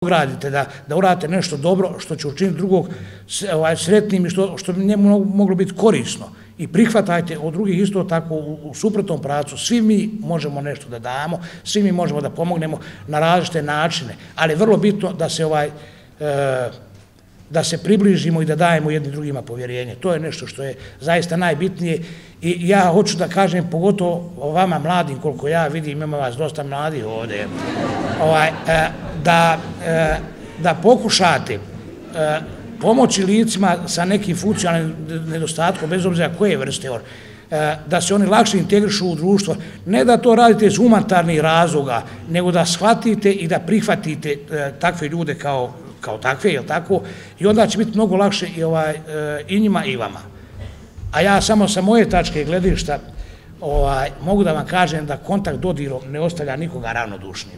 ugradite, da uradite nešto dobro što će učiniti drugog sretnim i što bi njemu moglo biti korisno. I prihvatajte od drugih isto tako u suprotnom pravcu. Svi mi možemo nešto da damo, svi mi možemo da pomognemo na različite načine, ali je vrlo bitno da se približimo i da dajemo jednim drugima povjerenje. To je nešto što je zaista najbitnije i ja hoću da kažem, pogotovo o vama mladim, koliko ja vidim, ima vas dosta mladih ovdje, da pokušate pomoći licima sa nekim funkcionalnim nedostatkom, bez obzira koje vrste, da se oni lakše integrišu u društvo, ne da to radite iz humanitarnih razloga, nego da shvatite i da prihvatite takve ljude kao takve, jel tako, i onda će biti mnogo lakše i njima i vama. A ja samo sa moje tačke gledišta mogu da vam kažem da kontakt dodirom ne ostavlja nikoga ravnodušnim.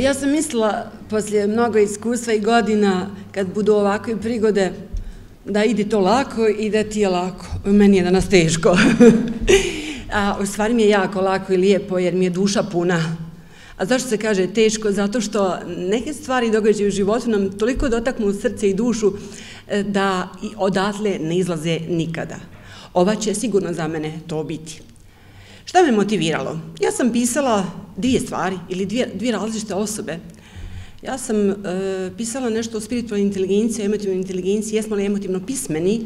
Ja sam mislila, poslije mnogo iskustva i godina, kad budu ovakve prigode, da ide to lako i da ti je lako. Meni je danas teško. A u stvari mi je jako lako i lijepo, jer mi je duša puna. A zašto se kaže teško? Zato što neke stvari događaju u životu nam toliko dotaknu srce i dušu da odatle ne izlaze nikada. Ova će sigurno za mene to biti. Šta me motiviralo? Ja sam pisala dvije stvari ili dvije različite osobe. Ja sam pisala nešto o spiritualnoj inteligenciji, emotivnoj inteligenciji, jesmo li emotivno pismeni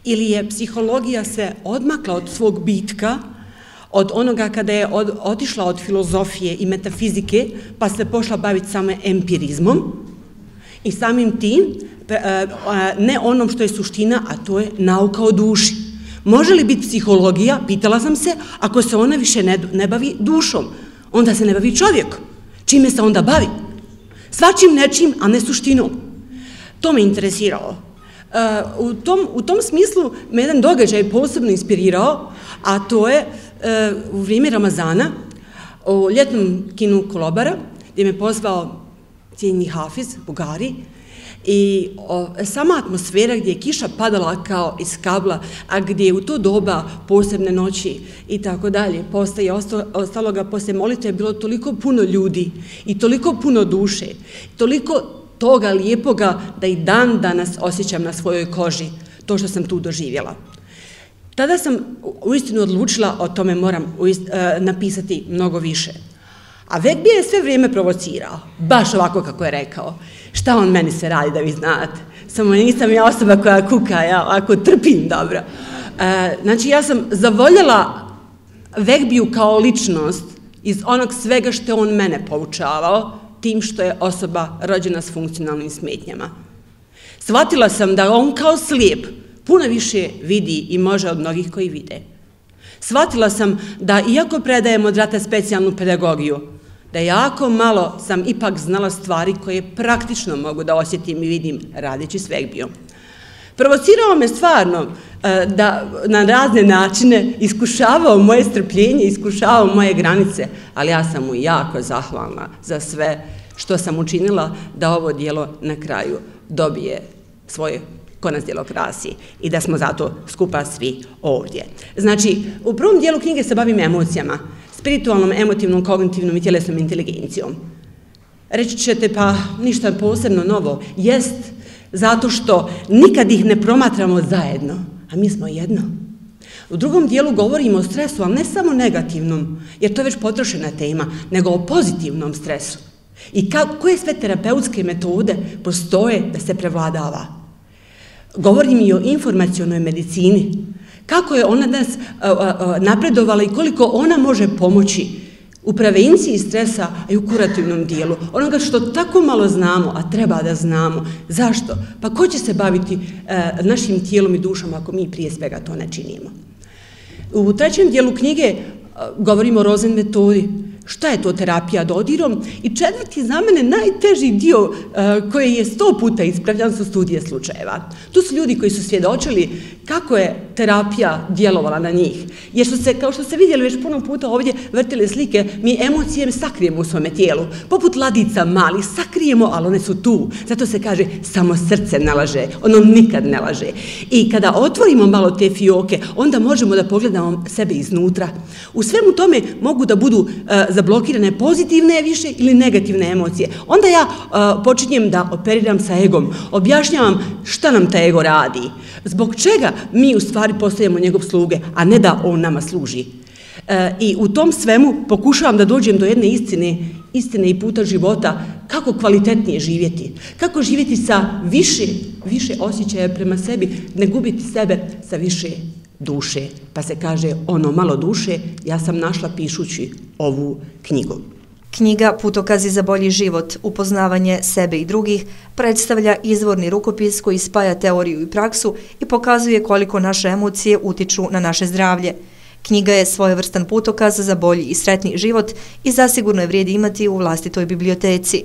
ili je psihologija se odmakla od svog bitka, od onoga kada je otišla od filozofije i metafizike, pa se pošla baviti samo empirizmom i samim tim ne onom što je suština, a to je nauka o duši. Može li biti psihologija, pitala sam se, ako se ona više ne bavi dušom, onda se ne bavi čovjekom. Čime se onda bavi? Svačim nečim, a ne suštinom. To me interesiralo. U tom smislu me jedan događaj posebno inspirirao, a to je u vrijeme Ramazana, u ljetnom kinu Kolobara, gdje me pozvao cijenjeni Hafiz, Bugari, i sama atmosfera gdje je kiša padala kao iz kabla, a gdje je u to doba posebne noći i tako dalje, postaje ostaloga poslije molitve je bilo toliko puno ljudi i toliko puno duše, toliko toga lijepoga da i dan danas osjećam na svojoj koži to što sam tu doživjela. Tada sam uistinu odlučila, o tome moram napisati mnogo više. A Vegbi je sve vrijeme provocirao, baš ovako kako je rekao. Šta on meni se radi da vi znate? Samo nisam ja osoba koja kuka, ja ovako trpim dobro. Znači ja sam zavoljela Vegbiju kao ličnost iz onog svega što je on mene poučavao, tim što je osoba rođena s funkcionalnim smetnjama. Shvatila sam da on kao slijep puno više vidi i može od mnogih koji vide. Shvatila sam da iako predajem od rata specijalnu pedagogiju, da jako malo sam ipak znala stvari koje praktično mogu da osjetim i vidim radeći s Vegbijom. Provocirao me stvarno da na razne načine iskušavao moje strpljenje, iskušavao moje granice, ali ja sam mu jako zahvalna za sve što sam učinila da ovo djelo na kraju dobije svoje konac djelo krasi i da smo zato skupa svi ovdje. Znači, u prvom dijelu knjige se bavim emocijama, spiritualnom, emotivnom, kognitivnom i tjelesnom inteligencijom. Reći ćete, pa ništa posebno novo. Jest, zato što nikad ih ne promatramo zajedno, a mi smo jedno. U drugom dijelu govorimo o stresu, ali ne samo negativnom, jer to je već potrošena tema, nego o pozitivnom stresu. I koje sve terapeutske metode postoje da se prevladava. Govorim i o informacionoj medicini. Kako je ona danas napredovala i koliko ona može pomoći u prevenciji stresa i u kurativnom dijelu. Onoga što tako malo znamo, a treba da znamo. Zašto? Pa ko će se baviti našim tijelom i dušom ako mi prije svega to ne činimo? U trećem dijelu knjige govorimo o Rosen metodi. Šta je to terapija dodirom? I četvrti, za mene, najteži dio koji je 100 puta ispravljan su studije slučajeva. Tu su ljudi koji su svjedočili kako je terapija djelovala na njih. Jer su se, kao što ste vidjeli već puno puta ovdje, vrtile slike, mi emocije sakrijemo u svome tijelu. Poput ladica malih, sakrijemo, ali one su tu. Zato se kaže, samo srce ne laže, ono nikad ne laže. I kada otvorimo malo te fioke, onda možemo da pogledamo sebe iznutra. U svemu tome mogu da budu zablokirane pozitivne više ili negativne emocije. Onda ja počinjem da operiram sa egom, objašnjavam šta nam ta ego radi, zbog čega mi u stvari postajemo njegov sluge, a ne da on nama služi. I u tom svemu pokušavam da dođem do jedne istine i puta života, kako kvalitetnije živjeti, kako živjeti sa više osjećaja prema sebi, ne gubiti sebe sa više duše. Pa se kaže, ono malo duše ja sam našla pišući ovu knjigu. Knjiga Putokazi za bolji život, upoznavanje sebe i drugih, predstavlja izvorni rukopis koji spaja teoriju i praksu i pokazuje koliko naše emocije utiču na naše zdravlje. Knjiga je svojevrstan putokaz za bolji i sretniji život i zasigurno je vrijedi imati u vlastitoj biblioteci.